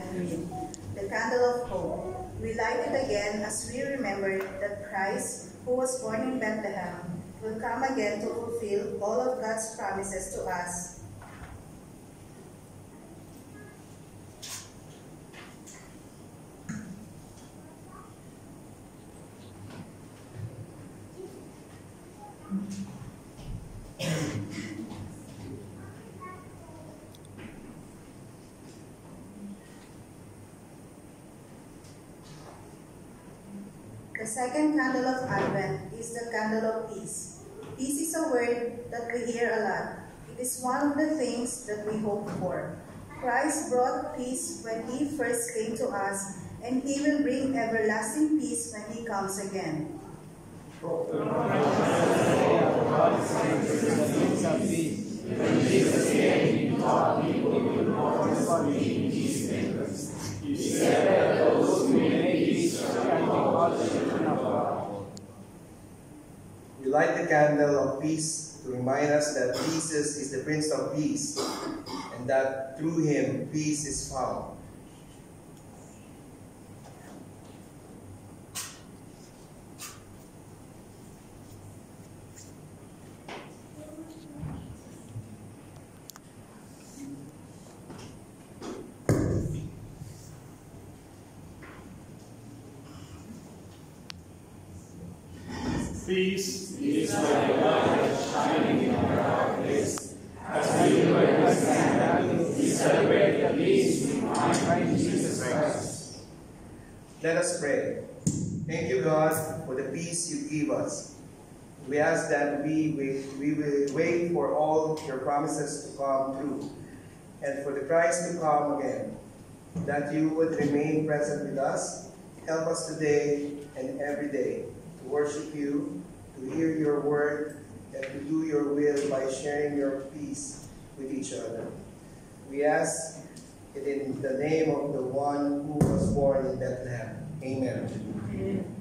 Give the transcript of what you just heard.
and green, the candle of hope. We light it again as we remember that Christ, who was born in Bethlehem, will come again to fulfill all of God's promises to us. The second candle of Advent is the candle of peace. Peace is a word that we hear a lot. It is one of the things that we hope for. Christ brought peace when he first came to us, and he will bring everlasting peace when he comes again. When Jesus came, he taught people with more being peacemakers. He said that those who make peace shall be called the children of God. We light the candle of peace to remind us that Jesus is the Prince of Peace, and that through him peace is found. Peace is like a light shining in our darkness. As we witness and we celebrate the peace we find in Jesus Christ. Let us pray. Thank you, God, for the peace you give us. We ask that we will wait for all your promises to come true, and for the Christ to come again, that you would remain present with us. Help us today and every day to worship you, to hear your word, and to do your will by sharing your peace with each other. We ask it in the name of the one who was born in Bethlehem. Amen. Amen.